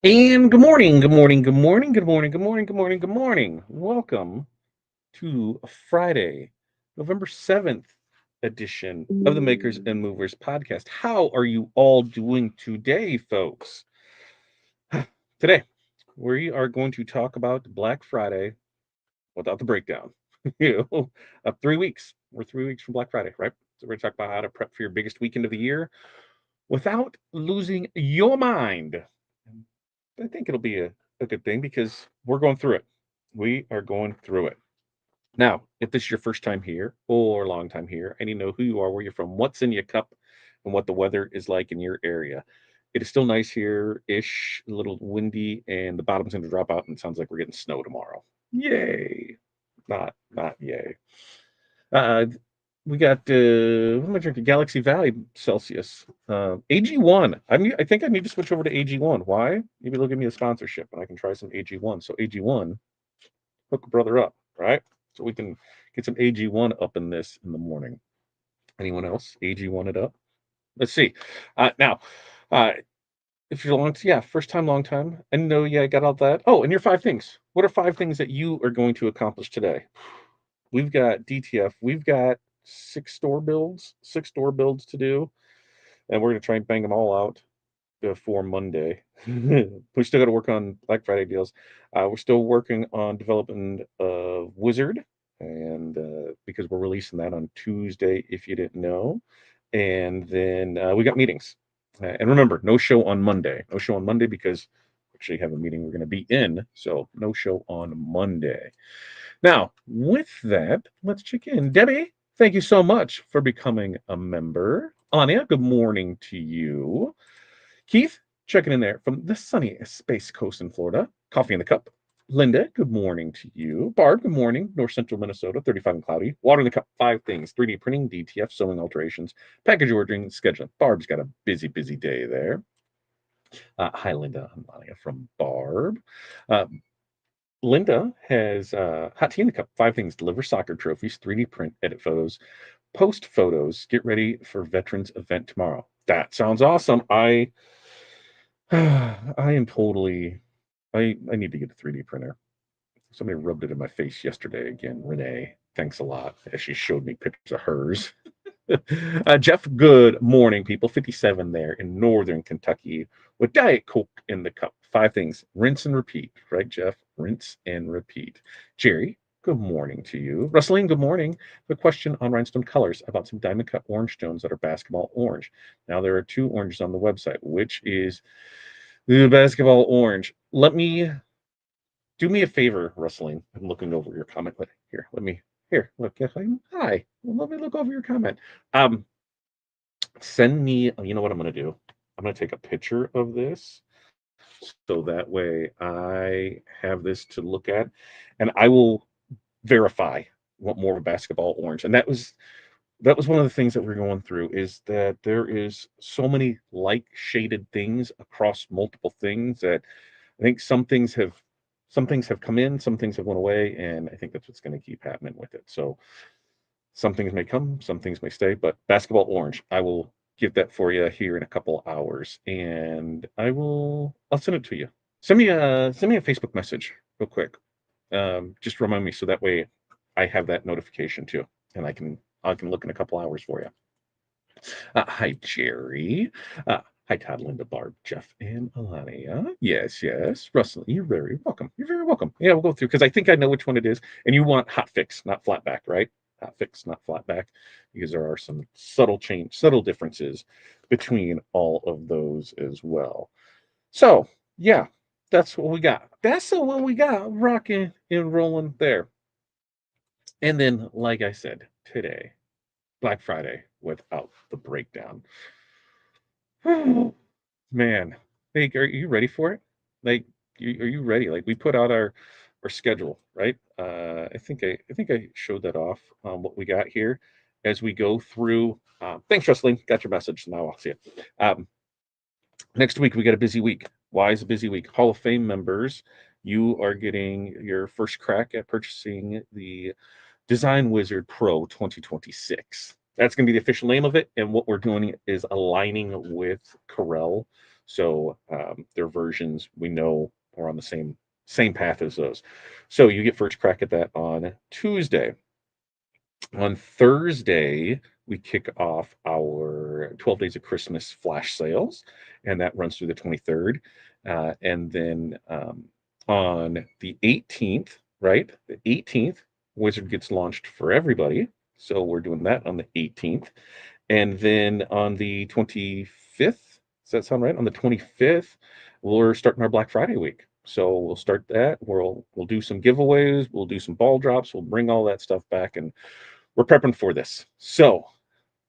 And good morning, good morning, good morning, good morning, good morning, good morning, good morning. Welcome to Friday, November 7th edition of the Makers and Movers podcast. How are you all doing today, folks? Today, we are going to talk about Black Friday without the breakdown. 3 weeks. We're 3 weeks from Black Friday, right? So we're going to talk about how to prep for your biggest weekend of the year without losing your mind. I think it'll be a good thing because we're going through it. We are going through it. Now, if this is your first time here or long time here, and you know who you are, where you're from, what's in your cup, and what the weather is like in your area. It is still nice here ish, a little windy, and the bottom's going to drop out, and it sounds like we're getting snow tomorrow. Yay! Not yay. Uh, we got what am I drinking? Galaxy Valley Celsius. AG1. I think I need to switch over to AG1. Why? Maybe they'll give me a sponsorship and I can try some AG1. So AG1, hook a brother up, right? So we can get some AG1 up in this in the morning. Anyone else? AG1 it up? Let's see. Now, uh, if you're first time, long time. I know, yeah, I got all that. Oh, and your 5 things. What are 5 things that you are going to accomplish today? We've got DTF. We've got six store builds to do, and we're going to try and bang them all out before Monday. We still got to work on Black Friday deals. We're still working on developing Wizard, and because we're releasing that on Tuesday, if you didn't know. And then we got meetings. And remember, no show on Monday. No show on Monday because we actually have a meeting we're going to be in. So no show on Monday. Now, with that, let's check in. Debbie, thank you so much for becoming a member. Anya, good morning to you. Keith, checking in there from the sunny Space Coast in Florida. Coffee in the cup. Linda, good morning to you. Barb, good morning. North Central Minnesota, 35 and cloudy. Water in the cup, 5 things. 3D printing, DTF, sewing alterations, package ordering, scheduling. Barb's got a busy, busy day there. Hi, Linda. I'm Anya from Barb. Uh, Linda has hot tea in the cup. 5 things: deliver soccer trophies, 3D print, edit photos, post photos. Get ready for veterans event tomorrow. That sounds awesome. I am totally. I need to get a 3D printer. Somebody rubbed it in my face yesterday again. Renee, thanks a lot. As she showed me pictures of hers. Jeff, good morning, people. 57 there in northern Kentucky with Diet Coke in the cup. 5 things. Rinse and repeat, right, Jeff? Rinse and repeat. Jerry, good morning to you. Rustling, good morning. The question on rhinestone colors about some diamond cut orange stones that are basketball orange. Now there are 2 oranges on the website. Which is the basketball orange? Let me do me a favor, Rustling. I'm looking over your comment. But here, let me here. Look, hi. Let me look over your comment. Um, Send me. You know what I'm going to do? I'm going to take a picture of this so that way I have this to look at, and I will verify what more of a basketball orange. And that was one of the things that we're going through is that there is so many light shaded things across multiple things that I think some things have come in, some things have went away, and I think that's what's going to keep happening with it. So some things may come, some things may stay, but basketball orange, I will get that for you here in a couple hours, and I'll send it to you. Send me a Facebook message real quick. Just remind me so that way I have that notification too, and I can look in a couple hours for you. Hi, Jerry. Hi, Todd, Linda, Barb, Jeff, and Alania. Yes, yes. Russell, you're very welcome. You're very welcome. Yeah, we'll go through because I think I know which one it is. And you want hot fix, not flat back, right? Hot fix, not flat back, because there are some subtle differences between all of those as well. So, yeah, that's what we got. That's what we got. Rocking and rolling there. And then, like I said, today, Black Friday without the breakdown. Man, like, are you ready for it? Like, are you ready? Like, we put out our schedule, right? I think I showed that off what we got here as we go through. Thanks, Wrestling. Got your message. Now I'll see it. Next week we got a busy week. Why is a busy week? Hall of Fame members, you are getting your first crack at purchasing the Design Wizard Pro 2026. That's going to be the official name of it. And what we're doing is aligning with Corel. So their versions we know are on the same path as those. So you get first crack at that on Tuesday. On Thursday, we kick off our 12 Days of Christmas flash sales, and that runs through the 23rd. And then on the 18th, right? The 18th, Wizard gets launched for everybody. So we're doing that on the 18th. And then on the 25th, does that sound right? On the 25th, we're starting our Black Friday week. So we'll start that. We'll do some giveaways, we'll do some ball drops, we'll bring all that stuff back, and we're prepping for this. So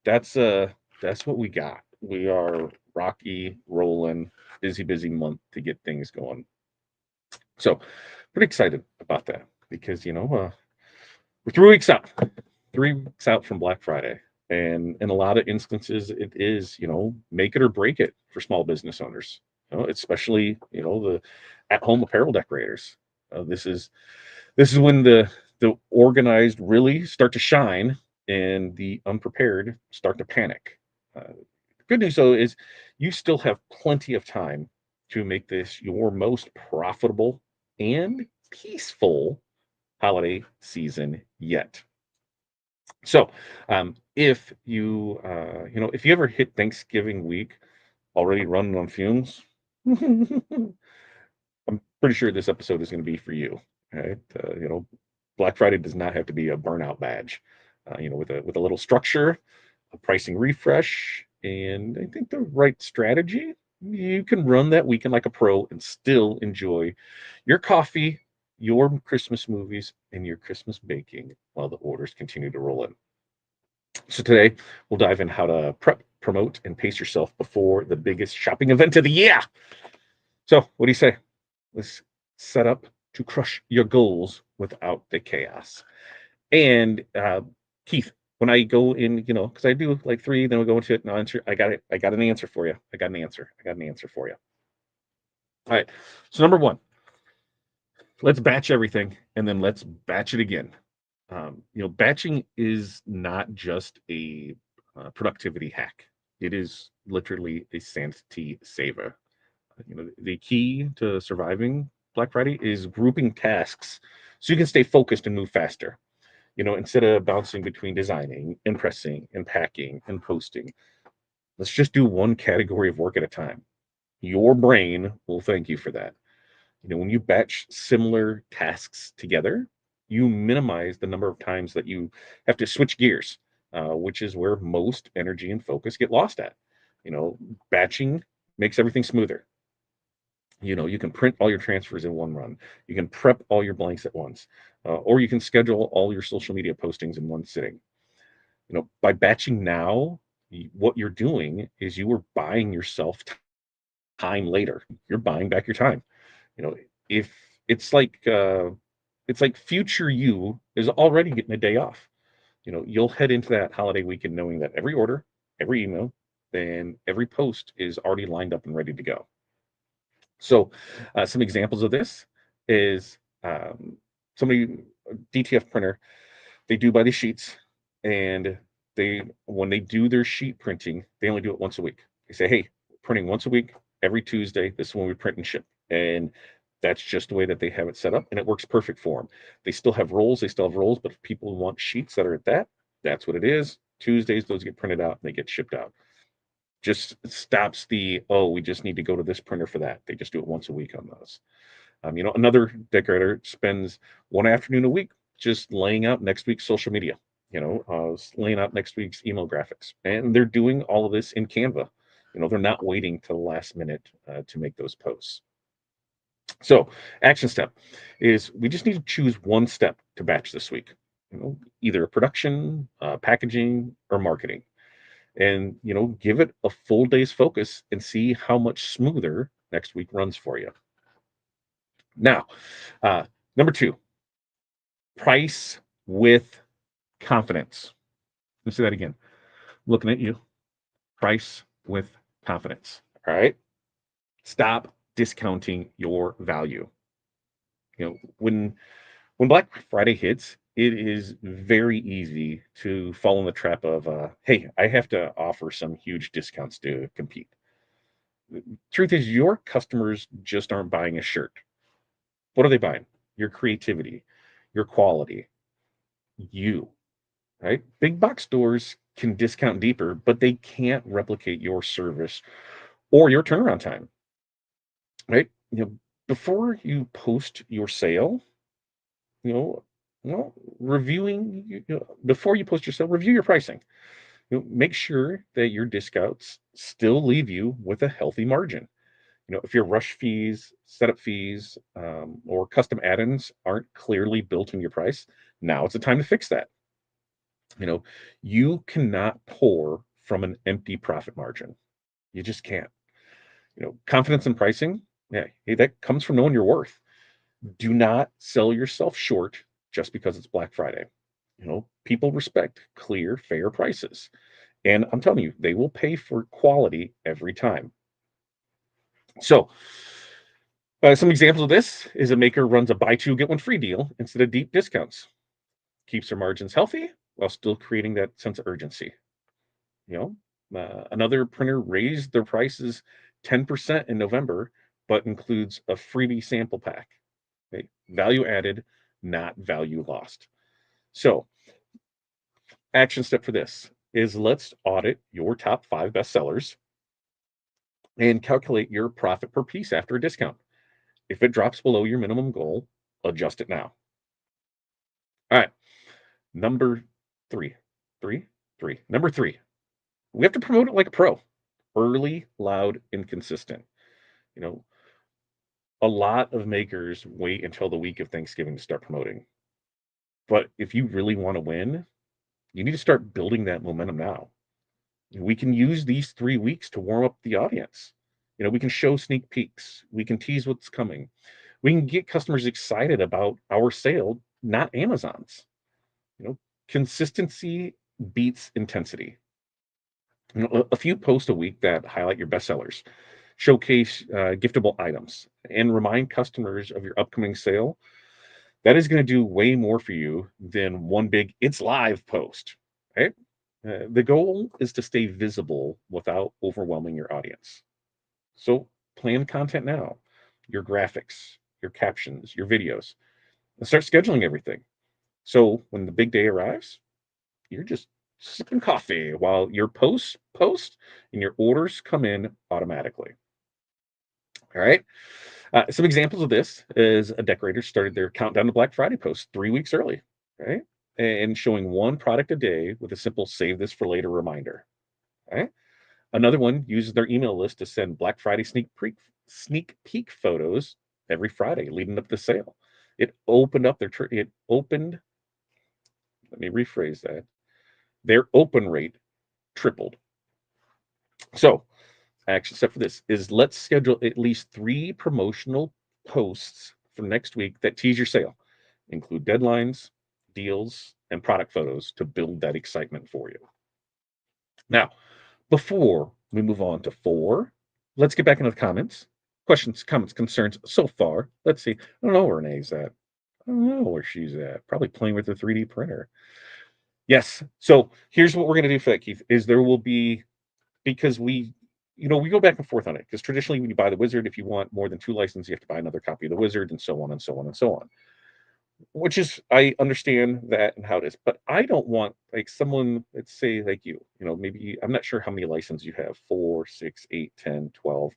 that's what we got. We are rocky, rolling, busy month to get things going. So pretty excited about that because we're 3 weeks out. 3 weeks out from Black Friday. And in a lot of instances, it is, make it or break it for small business owners, especially, the at-home apparel decorators. This is when the organized really start to shine and the unprepared start to panic. The good news though is you still have plenty of time to make this your most profitable and peaceful holiday season yet. So, if you ever hit Thanksgiving week already running on fumes, I'm pretty sure this episode is going to be for you. Right? Black Friday does not have to be a burnout badge. With a little structure, a pricing refresh, and I think the right strategy, you can run that weekend like a pro and still enjoy your coffee, your Christmas movies, and your Christmas baking while the orders continue to roll in. So today we'll dive in how to prep, promote, and pace yourself before the biggest shopping event of the year. So what do you say? Let's set up to crush your goals without the chaos. And Keith, when I go in, because I do like three, then we go into it and I'll answer. I got it. I got an answer for you. I got an answer. I got an answer for you. All right. So number one, let's batch everything and then let's batch it again. Batching is not just a productivity hack. It is literally a sanity saver. The key to surviving Black Friday is grouping tasks so you can stay focused and move faster. Instead of bouncing between designing, impressing, and packing and posting, let's just do one category of work at a time. Your brain will thank you for that. When you batch similar tasks together, you minimize the number of times that you have to switch gears, which is where most energy and focus get lost at. Batching makes everything smoother. You can print all your transfers in one run. You can prep all your blanks at once, or you can schedule all your social media postings in one sitting. By batching now, what you're doing is you are buying yourself time later. You're buying back your time. If it's like future you is already getting a day off. You'll head into that holiday weekend knowing that every order, every email, and every post is already lined up and ready to go. So, some examples of this is somebody DTF printer. They do by the sheets, and when they do their sheet printing, they only do it once a week. They say, "Hey, printing once a week, every Tuesday. This is when we print and ship." And that's just the way that they have it set up, and it works perfect for them. They still have rolls. They still have rolls, but if people want sheets that are at that's what it is. Tuesdays, those get printed out and they get shipped out. Just stops we just need to go to this printer for that. They just do it once a week on those. Another decorator spends one afternoon a week just laying out next week's social media, laying out next week's email graphics. And they're doing all of this in Canva. They're not waiting till the last minute to make those posts. So, action step is we just need to choose one step to batch this week. Either production, packaging, or marketing, and give it a full day's focus and see how much smoother next week runs for you. Now, number two, price with confidence. Let's say that again. Looking at you, price with confidence. All right. Stop discounting your value. When Black Friday hits, it is very easy to fall in the trap of, hey, I have to offer some huge discounts to compete. Truth is, your customers just aren't buying a shirt. What are they buying? Your creativity, your quality, you, right? Big box stores can discount deeper, but they can't replicate your service or your turnaround time, right? Before you post your sale, you know, well, reviewing, before you post your sale, review your pricing. Make sure that your discounts still leave you with a healthy margin. If your rush fees, setup fees, or custom add-ins aren't clearly built in your price, now it's the time to fix that. You know, you cannot pour from an empty profit margin. You just can't. Confidence in pricing, yeah, hey, that comes from knowing your worth. Do not sell yourself short just because it's Black Friday. People respect clear, fair prices. And I'm telling you, they will pay for quality every time. So, some examples of this is a maker runs a buy two, get one free deal instead of deep discounts, keeps their margins healthy while still creating that sense of urgency. Another printer raised their prices 10% in November, but includes a freebie sample pack. Okay? Value added, not value lost. So, action step for this is let's audit your top 5 bestsellers and calculate your profit per piece after a discount. If it drops below your minimum goal, adjust it now. All right. Number three, three. Number three, we have to promote it like a pro. Early, loud, and consistent. You know, a lot of makers wait until the week of Thanksgiving to start promoting. But if you really want to win, you need to start building that momentum now. We can use these 3 weeks to warm up the audience. We can show sneak peeks. We can tease what's coming. We can get customers excited about our sale, not Amazon's. You know, consistency beats intensity. A few posts a week that highlight your bestsellers, showcase giftable items, and remind customers of your upcoming sale. That is going to do way more for you than one big "it's live" post. Right? The goal is to stay visible without overwhelming your audience. So plan content now, your graphics, your captions, your videos, and start scheduling everything. So when the big day arrives, you're just sipping coffee while your posts post and your orders come in automatically. All right. Some examples of this is a decorator started their countdown to Black Friday post 3 weeks early, right? And showing one product a day with a simple save this for later reminder. Right. Another one uses their email list to send Black Friday sneak peek photos every Friday leading up to the sale. It opened, let me rephrase that. Their open rate tripled. So, action step for this is let's schedule at least 3 promotional posts for next week that tease your sale, include deadlines, deals, and product photos to build that excitement for you. Now, before we move on to 4, let's get back into the comments. Questions, comments, concerns so far. Let's see. I don't know where Renee's at. I don't know where she's at. Probably playing with her 3D printer. Yes. So here's what we're going to do for that, Keith, is there will be, because we go back and forth on it. Because traditionally, when you buy the Wizard, if you want more than 2 licenses, you have to buy another copy of the Wizard, and so on and so on and so on. Which is, I understand that and how it is, but I don't want like someone, let's say like maybe I'm not sure how many licenses you have, 4, 6, 8, 10, 12,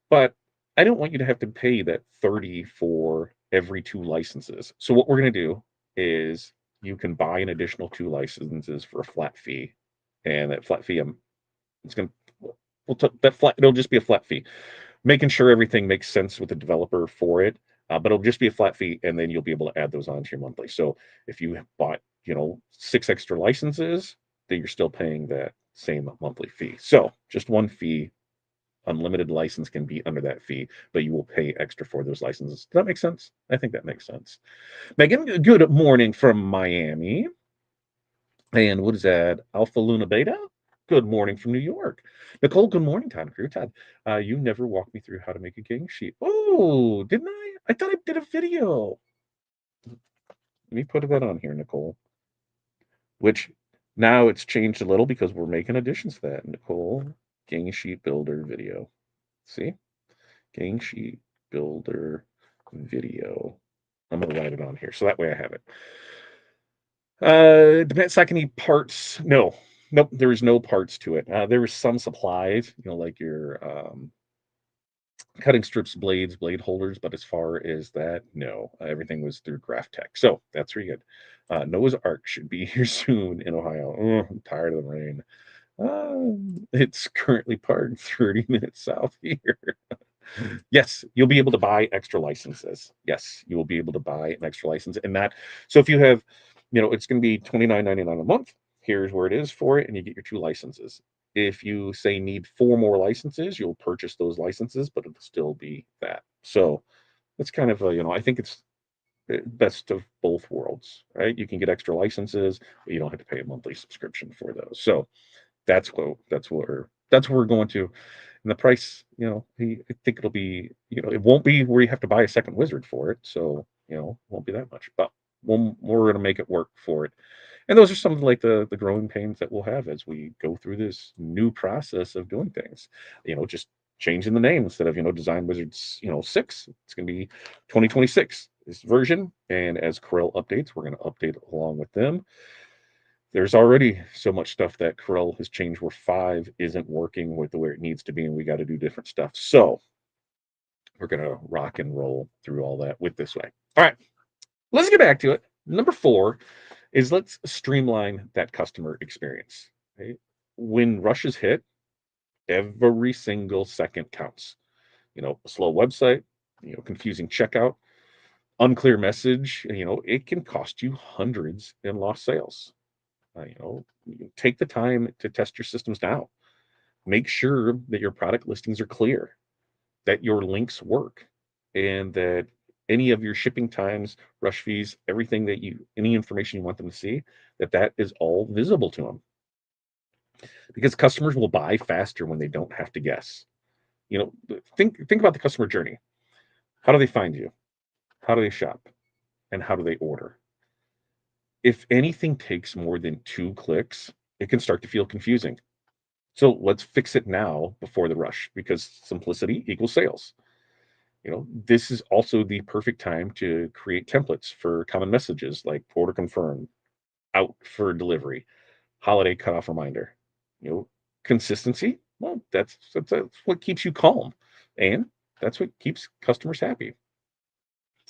but I don't want you to have to pay that 30 for every 2 licenses. So what we're going to do is you can buy an additional 2 licenses for a flat fee, and that flat fee, it's going to, it'll just be a flat fee, making sure everything makes sense with the developer for it. But it'll just be a flat fee, and then you'll be able to add those onto your monthly. So if you bought, 6 extra licenses, then you're still paying that same monthly fee. So just one fee, unlimited license can be under that fee, but you will pay extra for those licenses. Does that make sense? I think that makes sense. Megan, good morning from Miami. And what is that? Alpha Luna Beta? Good morning from New York. Nicole, good morning, Todd Crew. Todd, you never walked me through how to make a gang sheet. Oh, didn't I? I thought I did a video. Let me put that on here, Nicole. Which now it's changed a little because we're making additions to that. Nicole, gang sheet builder video. See, gang sheet builder video. I'm gonna write it on here so that way I have it. Depends. I can need parts. No, nope. There is no parts to it. There was some supplies, like your cutting strips, blades, blade holders. But as far as that, no, everything was through Graph Tech. So that's pretty good. Noah's Ark should be here soon in Ohio. Oh, I'm tired of the rain. It's currently parked 30 minutes south here. Yes, you'll be able to buy extra licenses. Yes, you will be able to buy an extra license. And that, so if you have, it's going to be $29.99 a month. Here's where it is for it, and you get your 2 licenses. If you say need 4 more licenses, you'll purchase those licenses, but it'll still be that. So it's kind of I think it's best of both worlds, right? You can get extra licenses, but you don't have to pay a monthly subscription for those. So that's where we're going to. And the price, I think it'll be, it won't be where you have to buy a second wizard for it. So, it won't be that much, but we're going to make it work for it. And those are some of like the growing pains that we'll have as we go through this new process of doing things, just changing the name instead of, Design Wizards, 6, it's going to be 2026 this version. And as Corel updates, we're going to update along with them. There's already so much stuff that Corel has changed where 5 isn't working with the way it needs to be, and we got to do different stuff. So we're going to rock and roll through all that with this way. All right, let's get back to it. Number 4 is let's streamline that customer experience. Okay? When rushes hit, every single second counts. A slow website, confusing checkout, unclear message, it can cost you hundreds in lost sales. Take the time to test your systems now. Make sure that your product listings are clear, that your links work, and that any of your shipping times, rush fees, everything any information you want them to see, that is all visible to them. Because customers will buy faster when they don't have to guess. Think about the customer journey. How do they find you? How do they shop? And how do they order? If anything takes more than 2 clicks, it can start to feel confusing. So let's fix it now before the rush, because simplicity equals sales. This is also the perfect time to create templates for common messages like order confirmed, out for delivery, holiday cutoff reminder. Consistency. Well, that's what keeps you calm, and that's what keeps customers happy.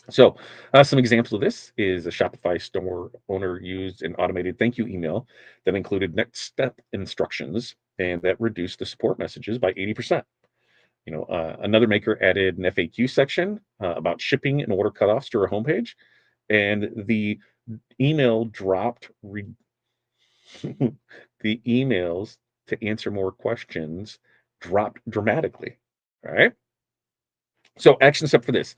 So, some examples of this is a Shopify store owner used an automated thank you email that included next step instructions and that reduced the support messages by 80%. Another maker added an FAQ section about shipping and order cutoffs to her homepage, and the email dropped the emails to answer more questions dropped dramatically. All right. So, action step for this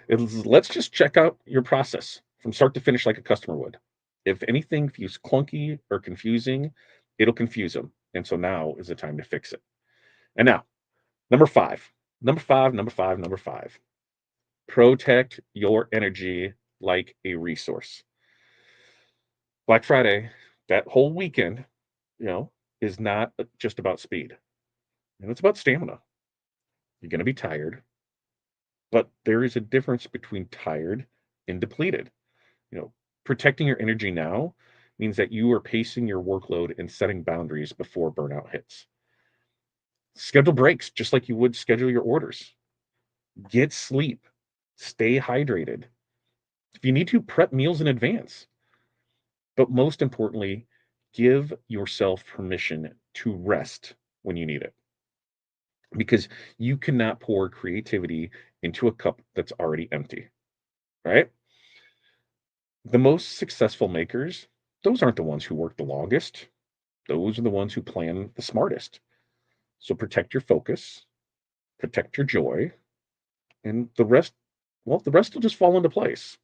is let's just check out your process from start to finish like a customer would. If anything feels clunky or confusing, it'll confuse them. And so now is the time to fix it. And now, number 5, number 5, number 5, number 5. Protect your energy like a resource. Black Friday, that whole weekend, you know, is not just about speed. And it's about stamina. You're going to be tired, but there is a difference between tired and depleted. You know, protecting your energy now means that you are pacing your workload and setting boundaries before burnout hits. Schedule breaks just like you would schedule your orders. Get sleep. Stay hydrated. If you need to, prep meals in advance. But most importantly, give yourself permission to rest when you need it. Because you cannot pour creativity into a cup that's already empty, right? The most successful makers, those aren't the ones who work the longest. Those are the ones who plan the smartest. So protect your focus, protect your joy, and the rest will just fall into place.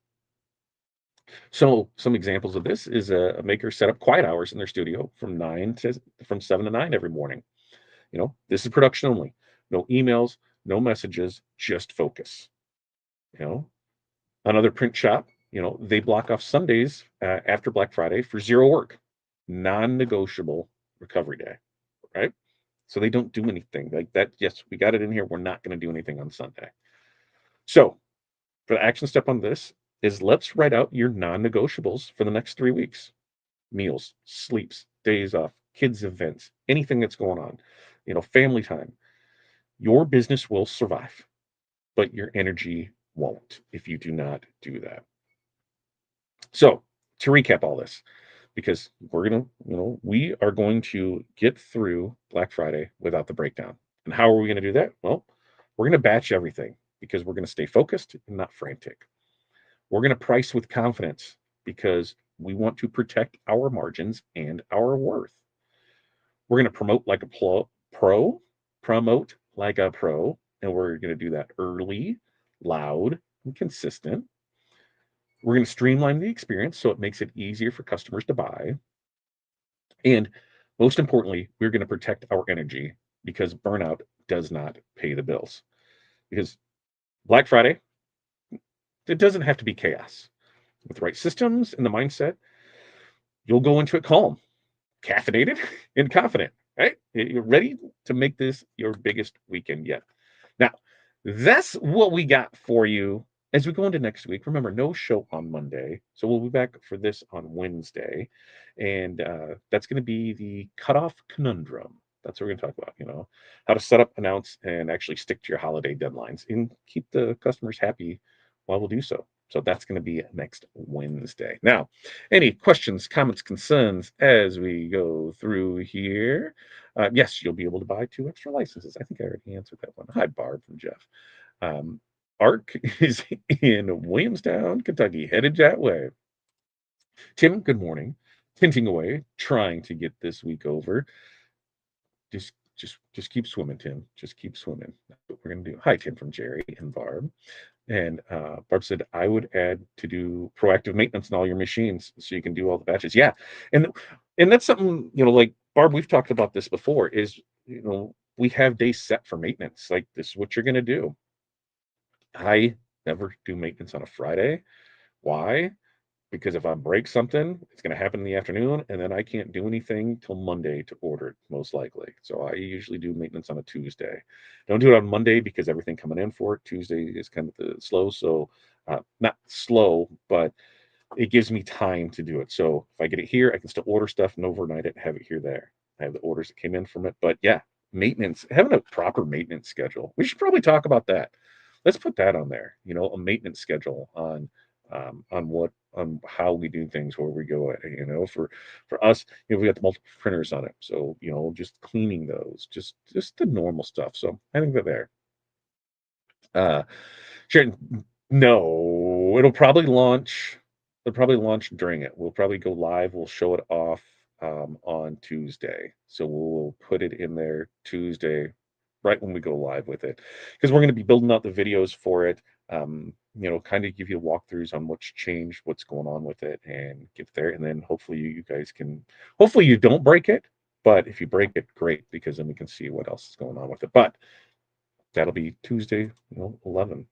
So some examples of this is a maker set up quiet hours in their studio from 7 to 9 every morning. This is production only. No emails, no messages, just focus. You know, Another print shop, they block off Sundays after Black Friday for zero work, non-negotiable recovery day, right? So they don't do anything like that. Yes, we got it in here. We're not going to do anything on Sunday. So for the action step on this is let's write out your non-negotiables for the next 3 weeks. Meals, sleeps, days off, kids events, anything that's going on, family time. Your business will survive, but your energy won't if you do not do that. So to recap all this, because we are going to get through Black Friday without the breakdown. And how are we going to do that? Well, we're going to batch everything because we're going to stay focused and not frantic. We're going to price with confidence because we want to protect our margins and our worth. We're going to promote like a promote like a pro, and we're going to do that early, loud, and consistent. We're going to streamline the experience so it makes it easier for customers to buy. And most importantly, we're going to protect our energy because burnout does not pay the bills. Because Black Friday, it doesn't have to be chaos. With the right systems and the mindset, you'll go into it calm, caffeinated, and confident, right? You're ready to make this your biggest weekend yet. Now, that's what we got for you as we go into next week. Remember, no show on Monday. So we'll be back for this on Wednesday. And that's going to be the cutoff conundrum. That's what we're going to talk about, how to set up, announce, and actually stick to your holiday deadlines and keep the customers happy while we'll do so. So that's going to be next Wednesday. Now, any questions, comments, concerns as we go through here? Yes, you'll be able to buy 2 extra licenses. I think I already answered that one. Hi, Barb from Jeff. Ark is in Williamstown, Kentucky, headed that way. Tim, good morning. Tinting away, trying to get this week over. Just keep swimming, Tim. Just keep swimming. That's what we're gonna do. Hi, Tim from Jerry and Barb. And Barb said, I would add to do proactive maintenance on all your machines so you can do all the batches. Yeah. And and that's something, like Barb, we've talked about this before, is we have days set for maintenance. Like this is what you're gonna do. I never do maintenance on a Friday. Why? Because if I break something, it's going to happen in the afternoon, and then I can't do anything till Monday to order it, most likely. So I usually do maintenance on a Tuesday. Don't do it on Monday because everything coming in for it. Tuesday is kind of the slow, so not slow, but it gives me time to do it. So if I get it here, I can still order stuff and overnight it and have it here there. I have the orders that came in from it. But yeah, maintenance, having a proper maintenance schedule. We should probably talk about that. Let's put that on there, a maintenance schedule on how we do things, where we go at, for us, we got the multiple printers on it. So, just cleaning those, just the normal stuff. So I think they're there. Sharon, no, it'll probably launch during it. We'll probably go live. We'll show it off on Tuesday. So we'll put it in there Tuesday, right when we go live with it, because we're going to be building out the videos for it. Kind of give you walkthroughs on what's changed, what's going on with it, and get there. And then hopefully you guys can, hopefully you don't break it, but if you break it, great, because then we can see what else is going on with it. But that'll be Tuesday, 11.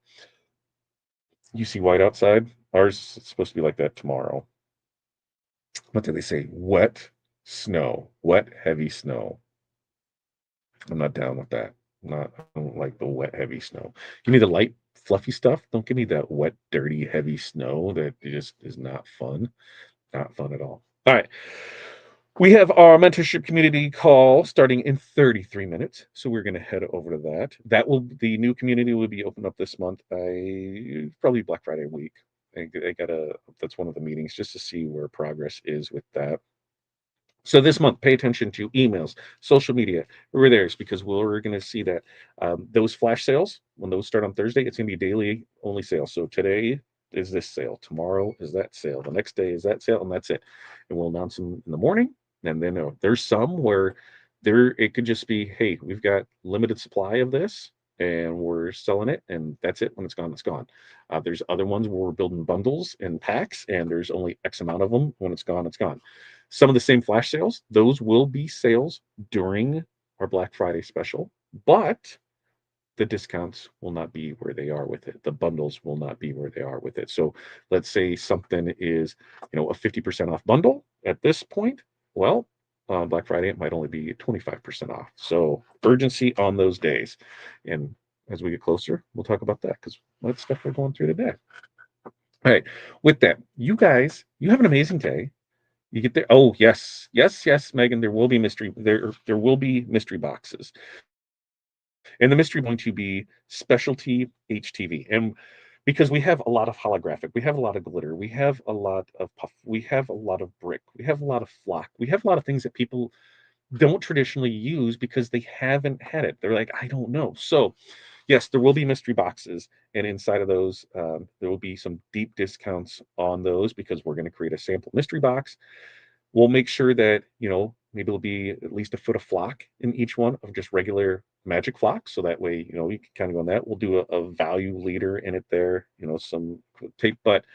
You see white outside. Ours is supposed to be like that tomorrow. What do they say? Wet snow, wet, heavy snow. I'm not down with that. I don't like the wet, heavy snow. Give me the light, fluffy stuff. Don't give me that wet, dirty, heavy snow that just is not fun. Not fun at all. All right. We have our mentorship community call starting in 33 minutes. So we're going to head over to that. The new community will be opened up this month. Probably Black Friday week. That's one of the meetings just to see where progress is with that. So this month, pay attention to emails, social media, over there, because we're going to see that those flash sales, when those start on Thursday, it's going to be daily only sale. So today is this sale, tomorrow is that sale, the next day is that sale, and that's it. And we'll announce them in the morning. And then there's some where it could just be, hey, we've got limited supply of this and we're selling it, and that's it. When it's gone, it's gone. There's other ones where we're building bundles and packs, and there's only X amount of them. When it's gone, it's gone. Some of the same flash sales, those will be sales during our Black Friday special, but the discounts will not be where they are with it. The bundles will not be where they are with it. So let's say something is, a 50% off bundle at this point. Well, on Black Friday, it might only be 25% off. So urgency on those days. And as we get closer, we'll talk about that because that's stuff we're going through today. All right. With that, you guys, you have an amazing day. You get there. Oh, yes. Yes, yes, Megan. There will be there will be mystery boxes. And the mystery going to be specialty HTV. And because we have a lot of holographic, we have a lot of glitter, we have a lot of puff, we have a lot of brick, we have a lot of flock, we have a lot of things that people don't traditionally use because they haven't had it. They're like, I don't know. So, yes, there will be mystery boxes, and inside of those, there will be some deep discounts on those because we're going to create a sample mystery box. We'll make sure that, maybe it'll be at least a foot of flock in each one of just regular magic flock. So that way, you can kind of go on that. We'll do a value leader in it there, some tape, but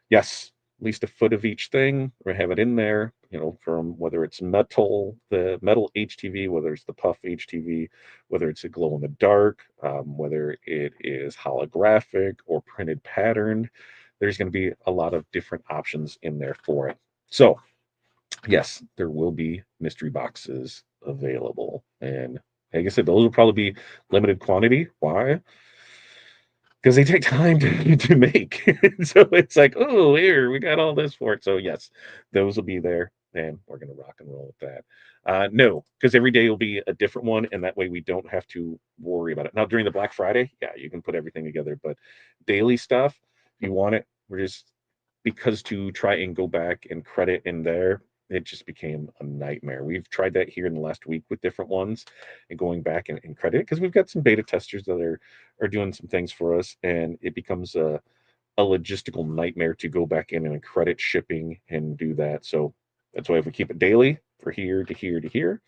yes, at least a foot of each thing, or have it in there, from whether it's the metal HTV, whether it's the puff HTV, whether it's a glow in the dark, whether it is holographic or printed patterned. There's going to be a lot of different options in there for it. So, yes, there will be mystery boxes available. And like I said, those will probably be limited quantity. Why? Because they take time to make. So it's like, oh, here, we got all this for it. So, yes, those will be there. And we're going to rock and roll with that. No, because every day will be a different one. And that way we don't have to worry about it. Now, during the Black Friday, yeah, you can put everything together. But daily stuff, if you want it, we're just because to try and go back and credit in there, it just became a nightmare. We've tried that here in the last week with different ones and going back and credit because we've got some beta testers that are doing some things for us, and it becomes a logistical nightmare to go back in and credit shipping and do that. So that's why if we keep it daily for here to here to here,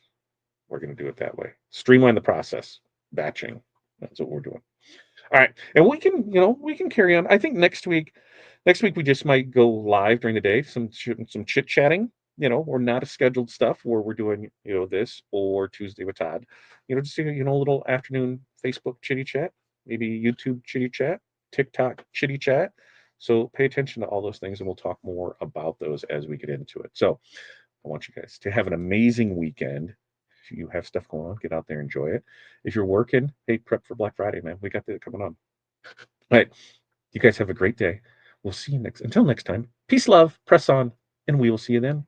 we're going to do it that way. Streamline the process, batching. That's what we're doing. All right, and we can carry on. I think next week we just might go live during the day, some chit chatting, or not a scheduled stuff where we're doing this or Tuesday with Todd, just a little afternoon Facebook chitty chat, maybe YouTube chitty chat, TikTok chitty chat. So pay attention to all those things, and we'll talk more about those as we get into it. So I want you guys to have an amazing weekend. If you have stuff going on, get out there, enjoy it. If you're working, hey, prep for Black Friday, man. We got that coming on. All right. You guys have a great day. We'll see you until next time. Peace, love, press on, and we will see you then.